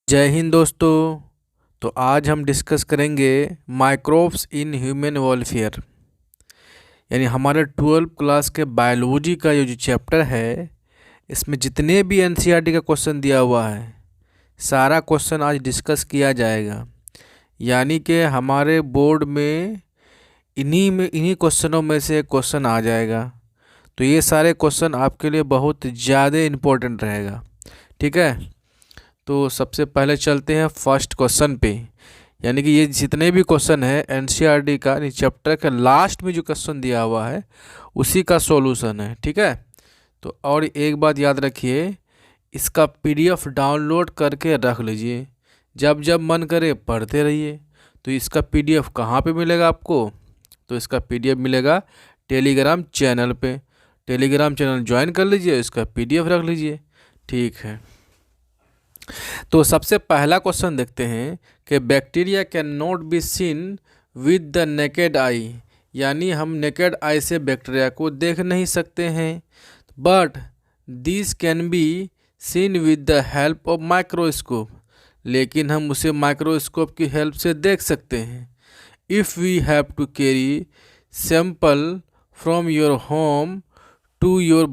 जय हिंद दोस्तों। तो आज हम डिस्कस करेंगे माइक्रोब्स इन ह्यूमन वेलफेयर, यानी हमारे 12th क्लास के बायोलॉजी का ये जो चैप्टर है, इसमें जितने भी एनसीईआरटी का क्वेश्चन दिया हुआ है सारा क्वेश्चन आज डिस्कस किया जाएगा। यानी कि हमारे बोर्ड में इन्हीं क्वेश्चनों में से एक क्वेश्चन आ जाएगा। तो ये सारे क्वेश्चन आपके लिए बहुत ज़्यादा इम्पोर्टेंट रहेगा। ठीक है, तो सबसे पहले चलते हैं फर्स्ट क्वेश्चन पे। यानी कि ये जितने भी क्वेश्चन है एनसीईआरटी का चैप्टर के लास्ट में जो क्वेश्चन दिया हुआ है उसी का सॉल्यूशन है। ठीक है, तो और एक बात याद रखिए, इसका पीडीएफ डाउनलोड करके रख लीजिए, जब जब मन करे पढ़ते रहिए। तो इसका पीडीएफ कहाँ पे मिलेगा आपको? तो इसका पीडीएफ मिलेगा टेलीग्राम चैनल पे। टेलीग्राम चैनल ज्वाइन कर लीजिए, इसका पीडीएफ रख लीजिए। ठीक है, तो सबसे पहला क्वेश्चन देखते हैं कि bacteria can not be seen with the naked eye, यानी हम नेकेड आई से बैक्टीरिया को देख नहीं सकते हैं, but this can be seen with the help of microscope, लेकिन हम उसे माइक्रोस्कोप की हेल्प से देख सकते हैं। If we have to carry sample from your home to your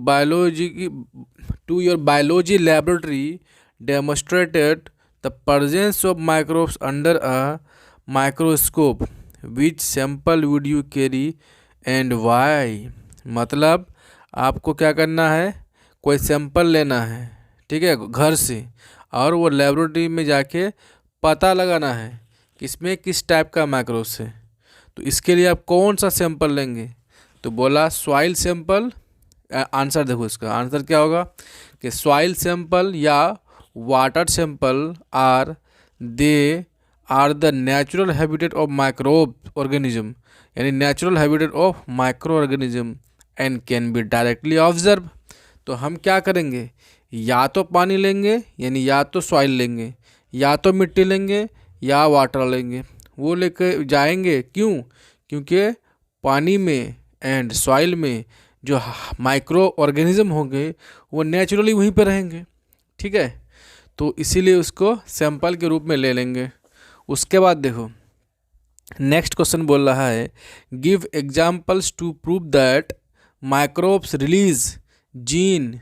biology laboratory demonstrated the presence of microbes under a microscope, which sample would you carry and why? मतलब आपको क्या करना है, कोई सैंपल लेना है, ठीक है, घर से, और वो लेबोरेटरी में जाके पता लगाना है किसमें किस टाइप का माइक्रोब्स है। तो इसके लिए आप कौन सा सैंपल लेंगे? तो बोला सॉइल सैंपल। आंसर देखो, इसका आंसर क्या होगा कि सॉइल सैंपल या water sample are the natural habitat of microbe organism, यानी natural habitat of micro organism and can be directly observe. तो हम क्या करेंगे, या तो पानी लेंगे, यानी या तो सॉइल लेंगे, या तो मिट्टी लेंगे, या वाटर लेंगे। वो लेकर जाएंगे, क्यों? क्योंकि पानी में एंड सॉइल में जो माइक्रो ऑर्गेनिज्म होंगे वो नेचुरली वहीं पर रहेंगे। ठीक है, तो इसीलिए उसको सैंपल के रूप में ले लेंगे। उसके बाद देखो नेक्स्ट क्वेश्चन बोल रहा है, give examples to prove that microbes release gene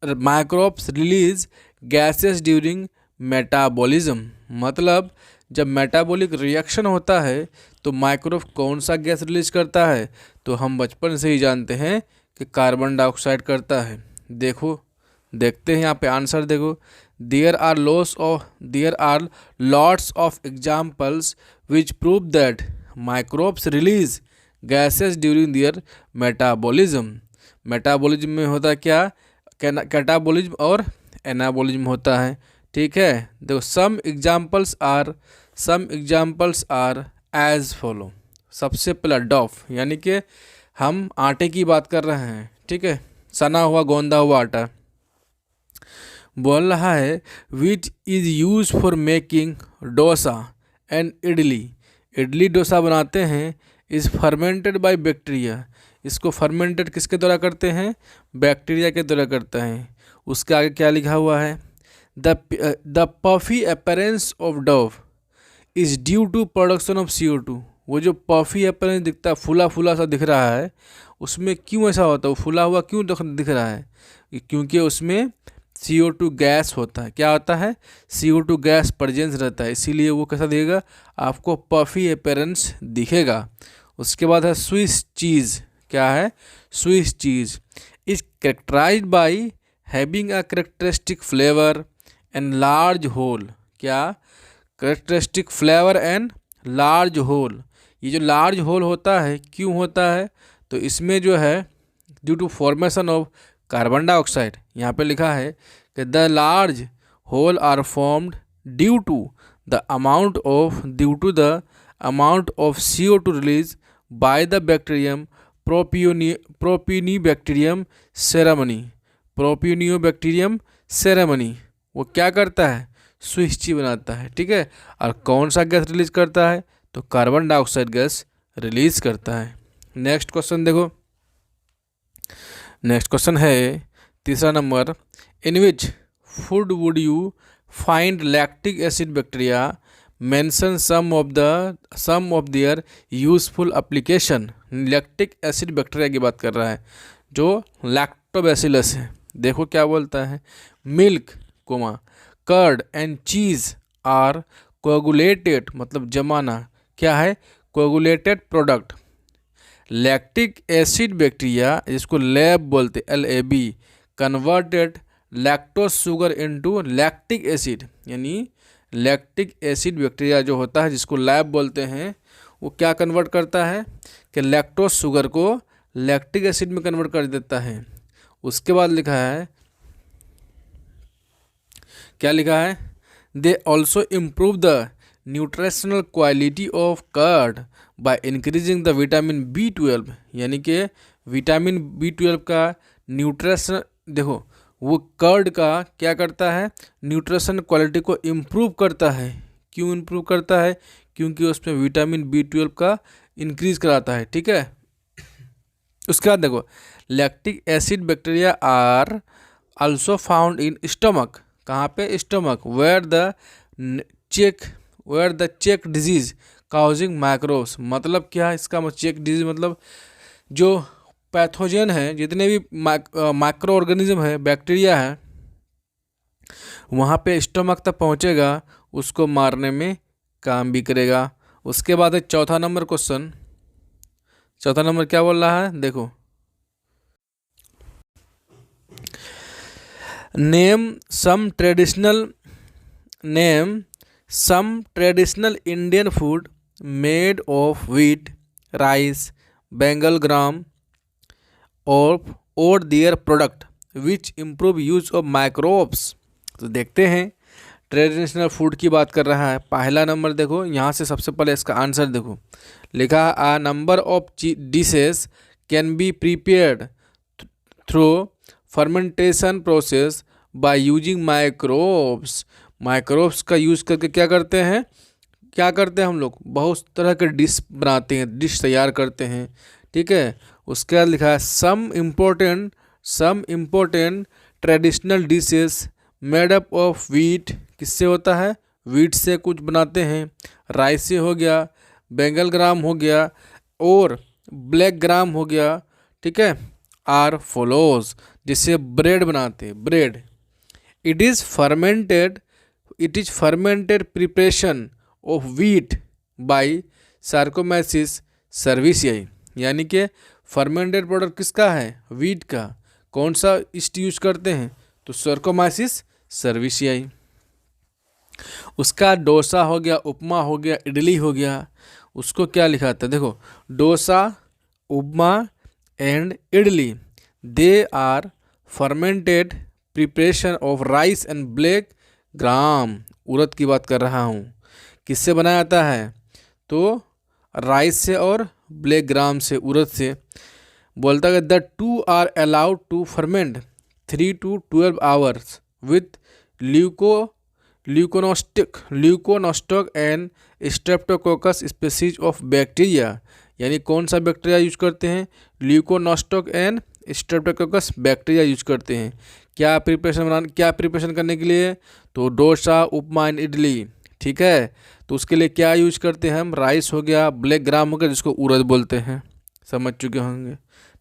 microbes release gases during metabolism. मतलब जब मेटाबॉलिक रिएक्शन होता है तो माइक्रोब कौन सा गैस रिलीज करता है? तो हम बचपन से ही जानते हैं कि कार्बन डाइऑक्साइड करता है। देखते हैं यहाँ पे आंसर देखो, there are lots of examples which prove that microbes release gases during their metabolism. Metabolism में होता क्या, कैटाबॉलिज्म और एनाबॉलिज्म होता है। ठीक है, देखो some examples are as follow. सबसे पहला डॉफ, यानी कि हम आटे की बात कर रहे हैं। ठीक है, सना हुआ गोंदा हुआ आटा। बोल रहा है which is use for making dosa and idli. Idli dosa बनाते हैं, इज़ फर्मेंटेड बाय बैक्टीरिया। इसको फर्मेंटेड किसके द्वारा करते हैं? बैक्टीरिया के द्वारा करते हैं। उसके आगे क्या लिखा हुआ है, the puffy appearance of dough is due to production of CO2। वो जो पफी अपीयरेंस दिखता है, फूला फूला सा दिख रहा है, उसमें क्यों ऐसा होता है? वो फूला हुआ क्यों दिख रहा है? क्योंकि उसमें CO2 गैस होता है। क्या होता है? CO2 गैस प्रेजेंस रहता है, इसीलिए वो कैसा दिखेगा आपको, पफी अपीयरेंस दिखेगा। उसके बाद है स्विस चीज़। क्या है? Swiss cheese is characterised by having a characteristic flavour and large hole. क्या? Characteristic flavour and large hole. ये जो लार्ज होल होता है क्यों होता है? तो इसमें जो है due to formation of carbon dioxide. यहाँ पे लिखा है कि the large hole are formed due to the amount of CO2 release by the bacterium propionibacterium shermanii. वो क्या करता है? स्विच बनाता है। ठीक है, और कौन सा गैस रिलीज करता है? तो कार्बन डाइऑक्साइड गैस रिलीज करता है। नेक्स्ट क्वेश्चन देखो, नेक्स्ट क्वेश्चन है तीसरा number, in which food would you find lactic acid bacteria, mention some of their useful application. Lactic acid bacteria की बात कर रहा है जो लैक्टोबैसिलस है। देखो क्या बोलता है, milk comma curd and cheese are coagulated, मतलब जमाना क्या है, coagulated product. Lactic acid bacteria जिसको लैब बोलते LAB converted lactose sugar into lactic acid, यानी लैक्टिक एसिड बैक्टीरिया जो होता है जिसको लैब बोलते हैं वो क्या कन्वर्ट करता है कि लैक्टोज शुगर को लैक्टिक एसिड में कन्वर्ट कर देता है। उसके बाद लिखा है, क्या लिखा है, they also improve the nutritional quality of curd by increasing the vitamin B12, यानी कि विटामिन B12 का न्यूट्रिशन, देखो वो कर्ड का क्या करता है, न्यूट्रिशन क्वालिटी को इम्प्रूव करता है। क्यों इम्प्रूव करता है, क्योंकि उसमें विटामिन B12 का इंक्रीज कराता है, ठीक है। उसके बाद देखो lactic acid bacteria are also found in stomach, कहाँ पे, stomach, where the check disease causing microbes, मतलब क्या है इसका, चेक डिजीज मतलब जो पैथोजन है, जितने भी माइक्रो ऑर्गेनिज्म है, बैक्टीरिया है, वहाँ पे स्टमक तक पहुँचेगा, उसको मारने में काम भी करेगा। उसके बाद है चौथा नंबर क्वेश्चन। चौथा नंबर क्या बोल रहा है, देखो, name some traditional Indian food made of wheat, rice, Bengal gram और their product which improve use of microbes. तो देखते हैं ट्रेडिशनल फूड की बात कर रहा है। पहला नंबर देखो, यहाँ से सबसे पहले इसका आंसर देखो, लिखा आ number of dishes can be prepared through fermentation process by using microbes. Microbes का यूज़ करके क्या करते हैं हम लोग, बहुत तरह के डिश बनाते हैं, डिश तैयार करते हैं, ठीक है। उसके बाद लिखा है some important traditional dishes made up of wheat, किससे होता है, व्हीट से कुछ बनाते हैं, राइस से हो गया, बेंगल ग्राम हो गया और ब्लैक ग्राम हो गया, ठीक है, आर फॉलोज, जिससे ब्रेड बनाते हैं, bread. It is fermented preparation of wheat by saccharomyces cerevisiae, यानी कि फर्मेंटेड प्रोडक्ट किसका है, व्हीट का। कौन सा ईस्ट यूज करते हैं, तो सार्कोमाइसिस सर्विसियाई। उसका डोसा हो गया, उपमा हो गया, इडली हो गया, उसको क्या लिखा था, देखो dosa, upma and idli, they are fermented preparation of rice and black gram. उड़द की बात कर रहा हूँ, किससे बनाया जाता है, तो राइस से और ब्लैक ग्राम से, उड़द से। बोलता है the two are allowed to ferment 3 to 12 hours with leuconostoc and streptococcus species of bacteria, यानी कौन सा बैक्टीरिया यूज करते हैं, leuconostoc and streptococcus bacteria use करते हैं। क्या प्रिपरेशन करने के लिए, तो डोसा, उपमा एंड इडली, ठीक है। तो उसके लिए क्या यूज करते हैं हम, राइस हो गया, ब्लैक ग्राम हो गया, जिसको उड़द बोलते हैं, समझ चुके होंगे।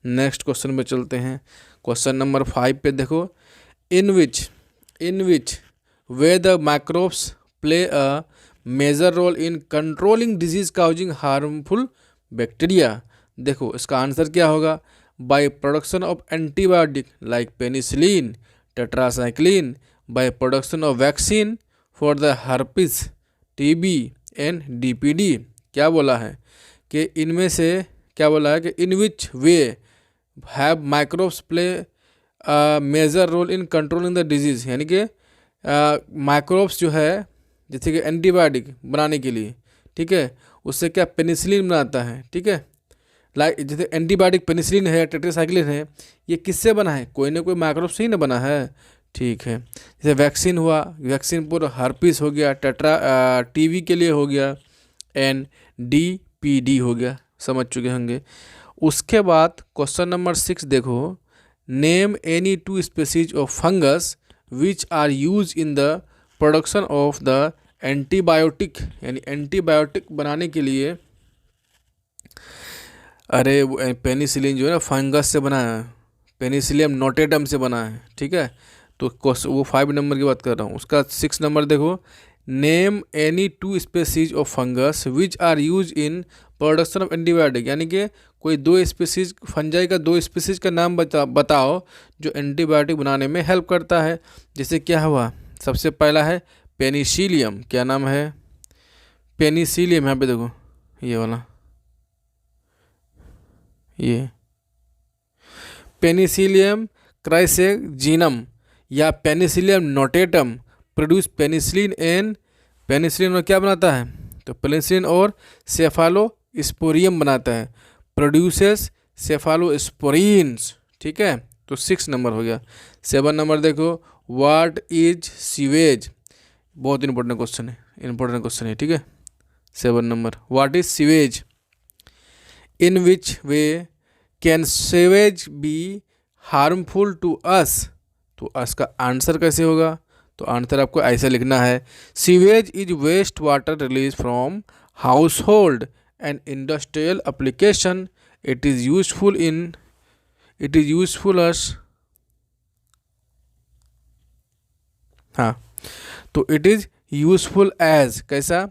नेक्स्ट क्वेश्चन पे चलते हैं। क्वेश्चन नंबर 5 पे देखो, in which way the microbes play a major role in controlling disease causing harmful bacteria. देखो इसका आंसर क्या होगा, by production of antibiotic like penicillin, tetracycline, by production of vaccine for the herpes, TB and DPD। क्या बोला है कि इनमें से, क्या बोला है कि in which way have microbes play major role in controlling the disease, यानी कि माइक्रोब्स जो है, जैसे कि एंटीबायोटिक बनाने के लिए, ठीक है, उससे क्या पेनिसिलिन बनाता है, ठीक है, लाइक जैसे एंटीबायोटिक पेनिसिलिन है, टेट्रासाइक्लिन है, ये किससे बना है, कोई ना कोई माइक्रोब से ही ना बना है, ठीक है। जैसे वैक्सीन हुआ, वैक्सीन पूरा हर्पिस हो गया, TB के लिए हो गया, एंड DPD हो गया, समझ चुके होंगे। उसके बाद क्वेश्चन नंबर 6 देखो, name any 2 species of fungus which are use in the production of the antibiotic, यानी एंटीबायोटिक बनाने के लिए, अरे पेनिसिलिन जो है ना फंगस से बना है, पेनिसिलियम नोटेटम से बना है, ठीक है। तो वो 5 नंबर की बात कर रहा हूँ। उसका 6 नंबर देखो, name any 2 species of fungus which are use in production of antibiotic, यानी कि कोई 2 स्पेसीज फंजाई का 2 स्पेसीज का नाम बताओ जो एंटीबायोटिक बनाने में हेल्प करता है। जैसे क्या हुआ, सबसे पहला है पेनिसिलियम, क्या नाम है, पेनिसिलियम, यहाँ पे देखो ये वाला, ये पेनिसिलियम क्राइसेजिनम या Penicillium notatum produce penicillin and, penicillin और क्या बनाता है, तो पेनिसिलिन और सेफालोस्पोरियम बनाता है, प्रोड्यूसेस सेफालोस्पोरिन्स, ठीक है। तो 6 नंबर हो गया। 7 नंबर देखो, व्हाट इज सीवेज, बहुत इंपॉर्टेंट क्वेश्चन है, ठीक है। 7 number, what is sewage, in which way can sewage be harmful to us, तो अस का आंसर कैसे होगा, तो आंसर आपको ऐसे लिखना है, sewage is waste water release from household and industrial application, it is useful us, हाँ, तो इट इज़ यूजफुल एज कैसा,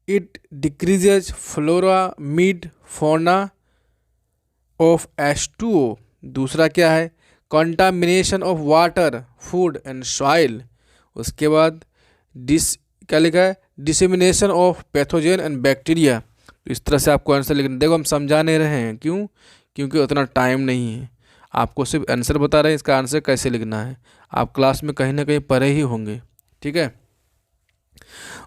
it decreases flora mid fauna of H2O। दूसरा क्या है, contamination of water food and soil. उसके बाद क्या लिखा है, dissemination of pathogen and bacteria. तो इस तरह से आपको आंसर लिखना। देखो हम समझा नहीं रहे हैं, क्यों, क्योंकि उतना टाइम नहीं है, आपको सिर्फ आंसर बता रहे हैं, इसका आंसर कैसे लिखना है आप क्लास में कहीं ना कहीं पढ़े ही होंगे, ठीक है।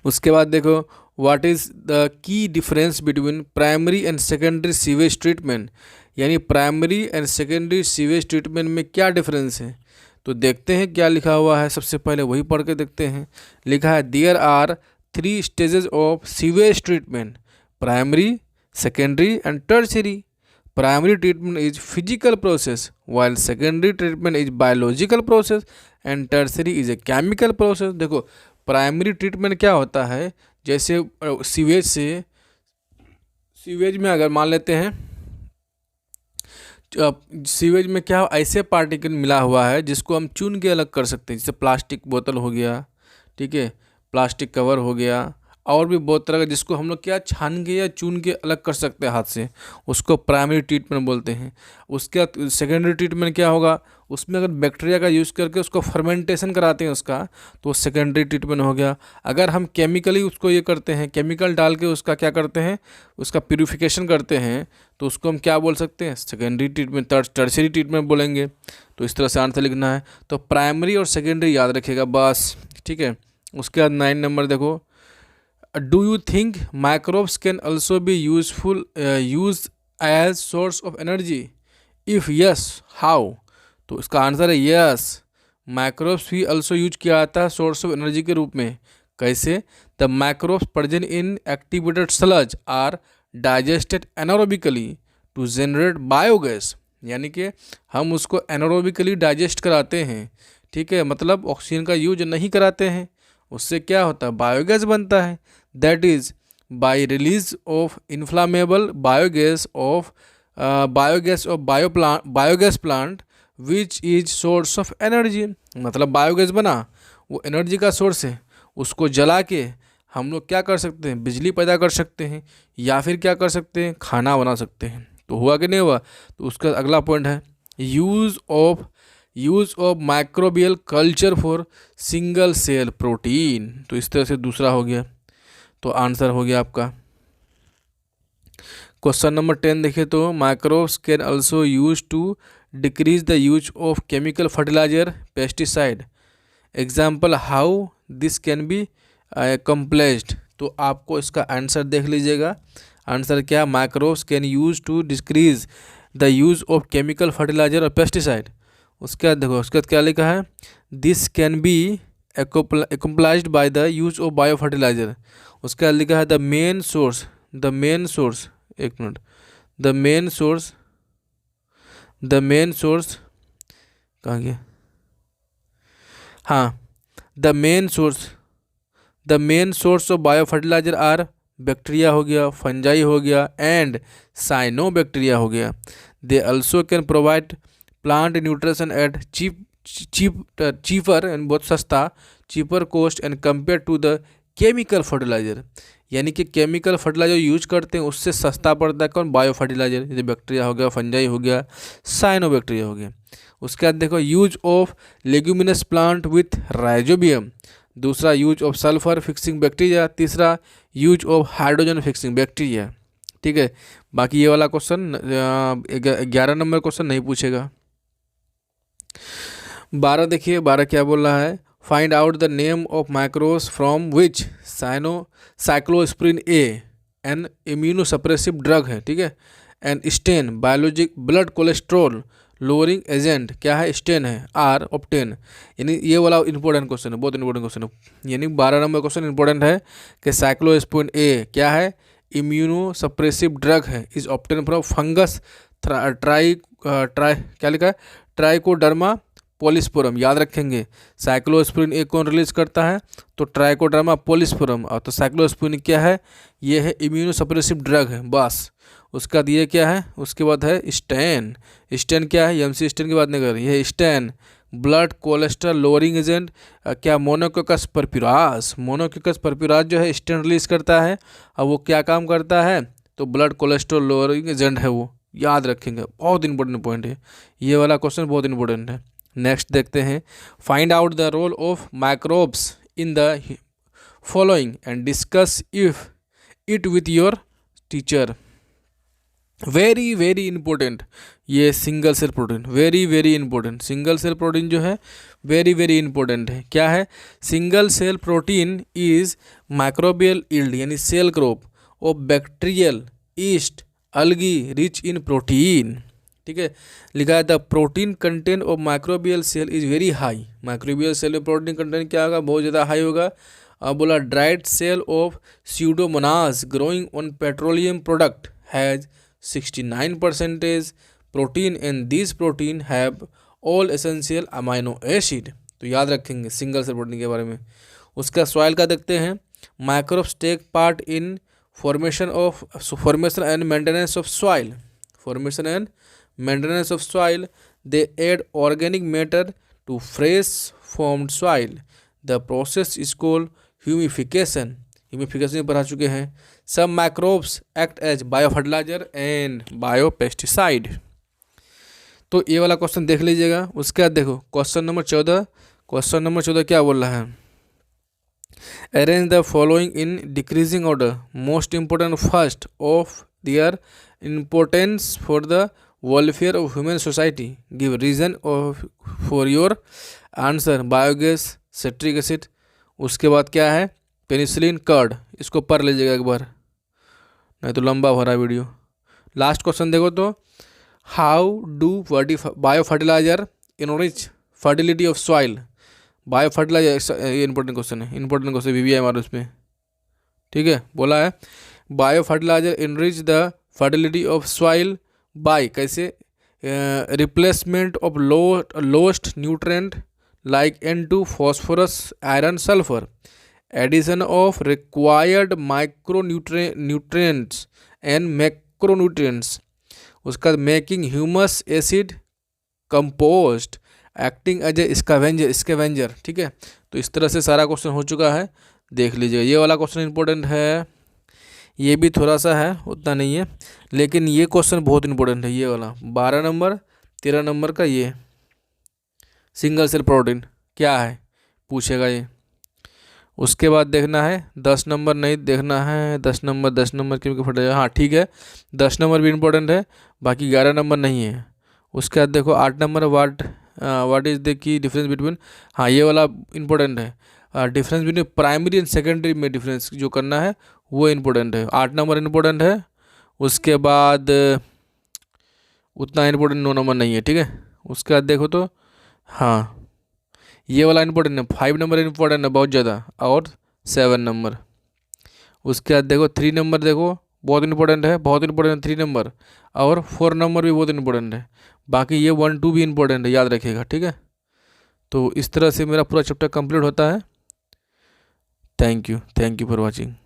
उसके बाद देखो, what is the key difference between primary and secondary sewage treatment, यानी primary and secondary sewage treatment में क्या डिफरेंस है। तो देखते हैं क्या लिखा हुआ है, सबसे पहले वही पढ़ के देखते हैं। लिखा है, there are 3 stages of sewage treatment, primary, secondary and tertiary. Primary treatment is physical process, while secondary treatment is biological process and tertiary is a chemical process. देखो प्राइमरी ट्रीटमेंट क्या होता है, जैसे सीवेज में अगर मान लेते हैं, सीवेज में क्या ऐसे पार्टिकल मिला हुआ है जिसको हम चुन के अलग कर सकते हैं, जैसे प्लास्टिक बोतल हो गया, ठीक है, प्लास्टिक कवर हो गया, और भी बहुत तरह का, जिसको हम लोग क्या छान के या चुन के अलग कर सकते हैं हाथ से, उसको प्राइमरी ट्रीटमेंट बोलते हैं। उसके बाद सेकेंडरी ट्रीटमेंट क्या होगा, उसमें अगर बैक्टीरिया का यूज़ करके उसको फर्मेंटेशन कराते हैं उसका, तो वो सेकेंडरी ट्रीटमेंट हो गया। अगर हम केमिकली उसको ये करते हैं, केमिकल डाल के उसका क्या करते हैं, उसका प्यूरिफिकेशन करते हैं, तो उसको हम क्या बोल सकते हैं, सेकेंडरी ट्रीटमेंट, टर्शियरी ट्रीटमेंट बोलेंगे। तो इस तरह से आंसर लिखना है। तो प्राइमरी और सेकेंडरी याद रखिएगा बस, ठीक है। उसके बाद 9 नंबर देखो, do you think microbes can also be use as source of energy, if yes how. तो इसका आंसर है यस, माइक्रोब्स भी ऑल्सो यूज किया जाता है सोर्स ऑफ एनर्जी के रूप में। कैसे, the microbes present in activated sludge are digested anaerobically to generate biogas, यानी कि हम उसको एनारोबिकली डाइजेस्ट कराते हैं, ठीक है, मतलब ऑक्सीजन का यूज नहीं कराते हैं, उससे क्या होता है, बायोगैस बनता है। That is by release of inflammable biogas of biogas plant which is source of energy, मतलब बायोगैस बना, वो एनर्जी का सोर्स है, उसको जला के हम लोग क्या कर सकते हैं, बिजली पैदा कर सकते हैं, या फिर क्या कर सकते हैं, खाना बना सकते हैं। तो हुआ कि नहीं हुआ। तो उसका अगला पॉइंट है, use of microbial culture for single cell protein. तो इस तरह से दूसरा हो गया, तो आंसर हो गया आपका। क्वेश्चन नंबर 10 देखें तो, microbes can also use to decrease the use of chemical fertiliser pesticide, example how this can be accomplished. तो आपको इसका आंसर देख लीजिएगा, आंसर क्या, microbes can use to decrease the use of chemical fertiliser और pesticide. उसके बाद देखो, उसके बाद क्या लिखा है, this can be accomplished by the use of bio fertiliser. उसके बाद लिखा है द मेन सोर्स, एक मिनट, द मेन सोर्स कहाँ गया, हाँ, the main source the main source of bio fertilizer are bacteria हो गया, फंजाई हो गया एंड साइनोबैक्टीरिया हो गया। They also can provide plant nutrition at cheaper and बहुत सस्ता, cheaper cost and compare to the chemical fertilizer, यानी कि केमिकल फर्टिलाइजर यूज करते हैं उससे सस्ता पड़ता है कौन, बायो फर्टिलाइजर, जैसे बैक्टीरिया हो गया, फंजाई हो गया, साइनोबैक्टीरिया हो गया। उसके बाद देखो use of leguminous plant with rhizobium, दूसरा use of sulphur fixing bacteria, तीसरा use of hydrogen fixing bacteria. ठीक है, बाकी ये वाला क्वेश्चन 11 नंबर क्वेश्चन नहीं पूछेगा। 12 देखिए, 12 क्या बोल रहा है, find out the name of micros from which cyclosporin A an immunosuppressive drug है। ठीक है, and statin biologic blood cholesterol lowering agent क्या है, स्टेन है, आर ऑप्टेन। यानी ये वाला इंपॉर्टेंट क्वेश्चन है, बहुत इंपॉर्टेंट क्वेश्चन है। यानी 12 नंबर क्वेश्चन इंपॉर्टेंट है कि साइक्लोस्प्रिन ए क्या है, इम्यूनो सप्रेसिव ड्रग है, इज ऑप्टेन फ्रॉम फंगस ट्राई क्या लिखा है, ट्राइकोडर्मा पॉलिस्पोरम। याद रखेंगे, साइक्लोस्प्रिन ए कौन रिलीज करता है, तो ट्राइकोडर्मा पॉलिस्पोरम। और तो साइक्लोस्प्रिन क्या है, ये है इम्यूनो सप्रेसिव ड्रग है बस। उसका बाद ये क्या है, उसके बाद है स्टेन। स्टेन क्या है, एमसी स्टेन की बात नहीं कर रही है, statin blood cholesterol lowering agent क्या, मोनोकोकस परप्यूरास। मोनोकोकस परप्यूरास जो है स्टेन रिलीज करता है, अब वो क्या काम करता है, तो ब्लड कोलेस्ट्रॉल लोअरिंग एजेंट है वो, याद रखेंगे, बहुत इंपॉर्टेंट पॉइंट है ये वाला क्वेश्चन, बहुत इंपॉर्टेंट है। नेक्स्ट देखते हैं, find out the role of microbes in the following and discuss if it with your teacher. Very very important ये single cell protein, very very important. Single cell protein जो है very very important है। क्या है, single cell protein is microbial yield यानी cell growth of bacterial yeast algae rich in protein. ठीक है, लिखा है the protein content of microbial cell is very high. Microbial cell में प्रोटीन कंटेंट क्या होगा, बहुत ज़्यादा हाई होगा। अब बोला dried cell of pseudomonas growing on petroleum product has 69% protein and this protein have all essential amino acid. तो याद रखेंगे सिंगल सेल प्रोटीन के बारे में। उसका सॉइल का देखते हैं, microbes take part in formation and maintenance of soil. Formation and maintenance of soil, they add organic matter to fresh formed soil. The process is called humification. Humification पढ़ा चुके हैं। सब microbes act as bio fertilizer and bio pesticide. तो ये वाला question देख लीजिएगा। उसके बाद देखो क्वेश्चन नंबर 14। क्वेश्चन नंबर 14 क्या बोल रहा है, arrange the following in decreasing order, most important first of their importance for the welfare of human society, give reason of for your answer. Biogas, citric acid, उसके बाद क्या है penicillin, curd. इसको पढ़ लीजिएगा एक बार, नहीं तो लंबा हो रहा है वीडियो। लास्ट क्वेश्चन देखो तो, how do bio fertiliser enrich fertility of soil. Bio fertiliser ये इंपॉर्टेंट क्वेश्चन है, इंपॉर्टेंट क्वेश्चन वीवीआई हमारे उसमें। ठीक है, बोला है bio fertiliser enrich the fertility of soil by, कैसे, replacement of lost nutrient like N2 phosphorus iron sulphur, addition of required micronutrients and macronutrients. उसका making humus acid compost, acting as a scavenger. ठीक है, तो इस तरह से सारा question हो चुका है, देख लीजिएगा। ये वाला क्वेश्चन इंपॉर्टेंट है, ये भी थोड़ा सा है, उतना नहीं है, लेकिन ये क्वेश्चन बहुत इंपॉर्टेंट है। ये वाला 12 नंबर 13 नंबर का ये सिंगल सेल प्रोटीन क्या है पूछेगा ये। उसके बाद देखना है 10 नंबर नहीं देखना है, 10 नंबर क्योंकि फट जाएगा। हाँ ठीक है, 10 नंबर भी इंपॉर्टेंट है, बाकी 11 नंबर नहीं है। उसके बाद देखो 8 number what is the key difference between, हाँ ये वाला इंपॉर्टेंट है, difference between primary and secondary में डिफरेंस जो करना है वो इंपॉर्टेंट है। 8 नंबर इंपॉर्टेंट है। उसके बाद उतना इंपॉर्टेंट 9 नंबर नहीं है। ठीक है, उसके बाद देखो तो हाँ ये वाला इंपॉर्टेंट है, 5 नंबर इंपॉर्टेंट है बहुत ज़्यादा, और 7 नंबर। उसके बाद देखो 3 नंबर देखो बहुत इंपॉर्टेंट है, बहुत इंपॉर्टेंट 3 नंबर, और 4 नंबर भी बहुत इंपॉर्टेंट है। बाकी ये 1 2 भी इंपॉर्टेंट है, याद रखिएगा। ठीक है, तो इस तरह से मेरा पूरा चैप्टर कंप्लीट होता है। Thank you for watching.